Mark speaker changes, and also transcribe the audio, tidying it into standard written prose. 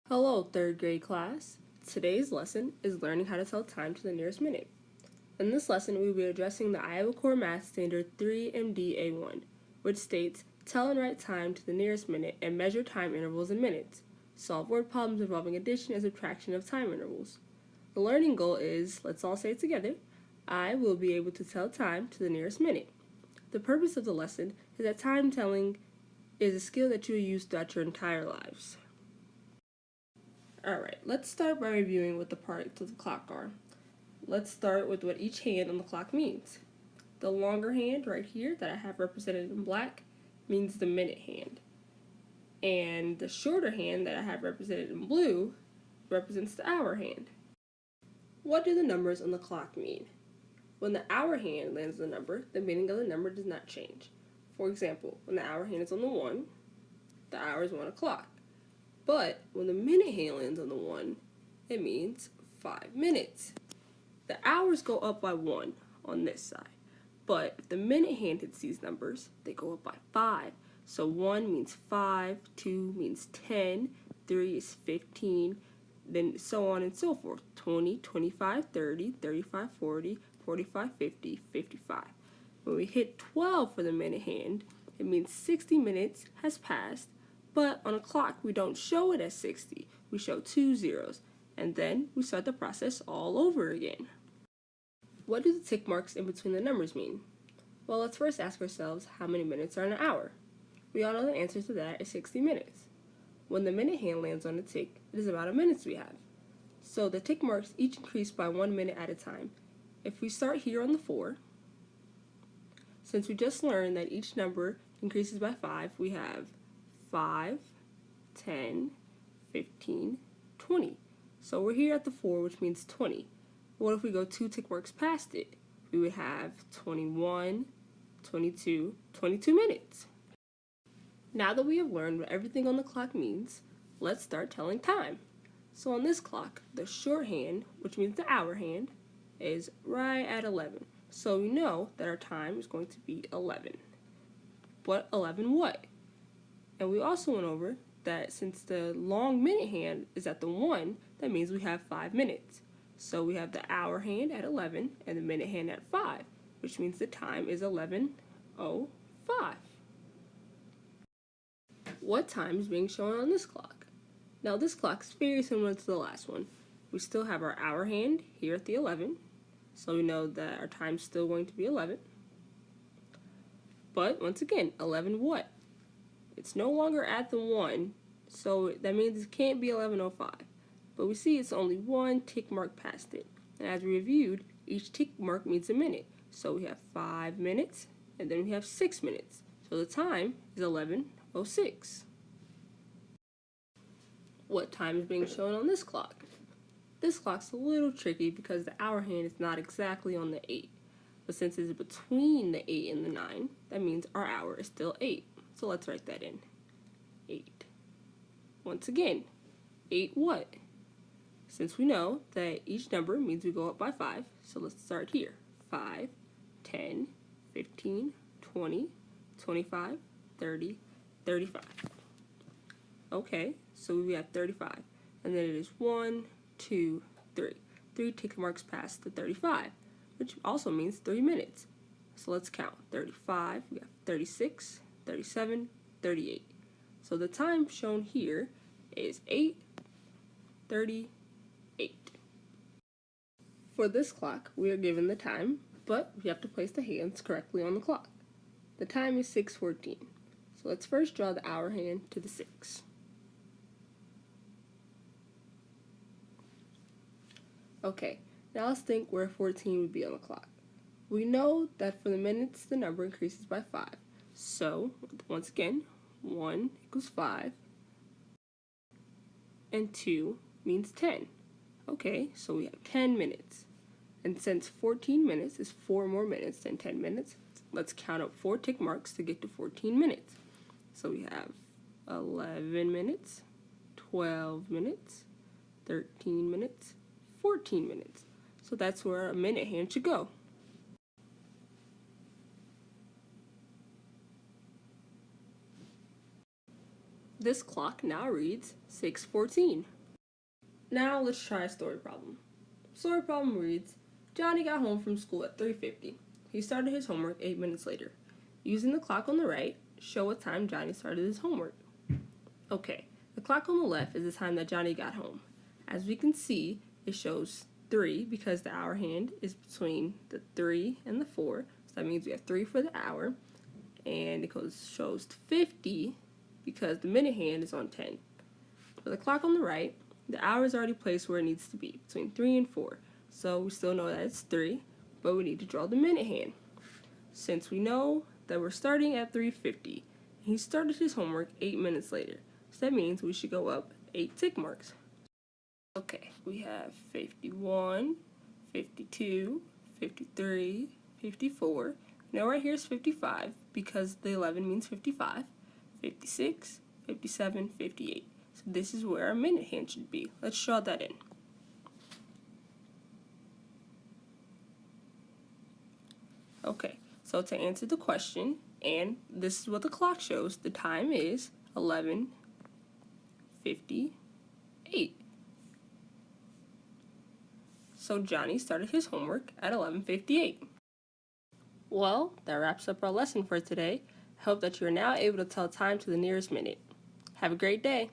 Speaker 1: Hello, third grade class. Today's lesson is learning how to tell time to the nearest minute. In this lesson, we will be addressing the Iowa Core Math Standard 3MDA1, which states, tell and write time to the nearest minute and measure time intervals in minutes. Solve word problems involving addition and subtraction of time intervals. The learning goal is, let's all say it together, I will be able to tell time to the nearest minute. The purpose of the lesson is that time telling is a skill that you will use throughout your entire lives. Alright, let's start by reviewing what the parts of the clock are. Let's start with what each hand on the clock means. The longer hand right here that I have represented in black means the minute hand. And the shorter hand that I have represented in blue represents the hour hand. What do the numbers on the clock mean? When the hour hand lands on the number, the meaning of the number does not change. For example, when the hour hand is on the 1, the hour is 1 o'clock. But when the minute hand lands on the 1, it means 5 minutes. The hours go up by 1 on this side. But if the minute hand hits these numbers, they go up by 5. So 1 means 5, 2 means 10, 3 is 15, then so on and so forth. 20, 25, 30, 35, 40, 45, 50, 55. When we hit 12 for the minute hand, it means 60 minutes has passed. But on a clock, we don't show it as 60. We show 2 zeros. And then we start the process all over again. What do the tick marks in between the numbers mean? Well, let's first ask ourselves how many minutes are in an hour. We all know the answer to that is 60 minutes. When the minute hand lands on the tick, it is the amount of minutes we have. So the tick marks each increase by 1 minute at a time. If we start here on the 4, since we just learned that each number increases by 5, we have 5, 10, 15, 20. So we're here at the 4, which means 20. What if we go 2 tick marks past it? We would have 21, 22, 22 minutes. Now that we have learned what everything on the clock means, let's start telling time. So on this clock, the shorthand, which means the hour hand, is right at 11. So we know that our time is going to be 11. But 11 what? And we also went over that since the long minute hand is at the 1, that means we have 5 minutes. So we have the hour hand at 11 and the minute hand at 5, which means the time is 11:05. What time is being shown on this clock? Now this clock is very similar to the last one. We still have our hour hand here at the 11, so we know that our time is still going to be 11. But once again, 11 what? It's no longer at the 1, so that means it can't be 11:05. But we see it's only 1 tick mark past it. And as we reviewed, each tick mark means a minute. So we have 5 minutes, and then we have 6 minutes. So the time is 11:06. What time is being shown on this clock? This clock's a little tricky because the hour hand is not exactly on the 8. But since it's between the 8 and the 9, that means our hour is still 8. So let's write that in. 8. Once again, 8 what? Since we know that each number means we go up by 5, so let's start here. 5, 10, 15, 20, 25, 30, 35. Okay, so we have 35. And then it is 1, 2, 3. 3 tick marks past the 35, which also means 3 minutes. So let's count. 35, we have 36, 37, 38. So the time shown here is 8:38. For this clock, we are given the time, but we have to place the hands correctly on the clock. The time is 6:14. So let's first draw the hour hand to the 6. Okay, now let's think where 14 would be on the clock. We know that for the minutes, the number increases by 5. So, once again, 1 equals 5, and 2 means 10. Okay, so we have 10 minutes. And since 14 minutes is 4 more minutes than 10 minutes, let's count up 4 tick marks to get to 14 minutes. So we have 11 minutes, 12 minutes, 13 minutes, 14 minutes. So that's where a minute hand should go. This clock now reads 6:14. Now let's try a story problem. Story problem reads, Johnny got home from school at 3:50. He started his homework 8 minutes later. Using the clock on the right, show what time Johnny started his homework. Okay, the clock on the left is the time that Johnny got home. As we can see, it shows 3 because the hour hand is between the 3 and the 4. So that means we have 3 for the hour. And it shows 50 because the minute hand is on 10. For the clock on the right, the hour is already placed where it needs to be, between 3 and 4. So we still know that it's 3, but we need to draw the minute hand. Since we know that we're starting at 3:50, he started his homework 8 minutes later. So that means we should go up 8 tick marks. Okay, we have 51, 52, 53, 54. Now right here is 55 because the 11 means 55, 56, 57, 58. So this is where our minute hand should be. Let's draw that in. Okay, so to answer the question, and this is what the clock shows, the time is 11:58. So Johnny started his homework at 11:58. Well, that wraps up our lesson for today. I hope that you are now able to tell time to the nearest minute. Have a great day.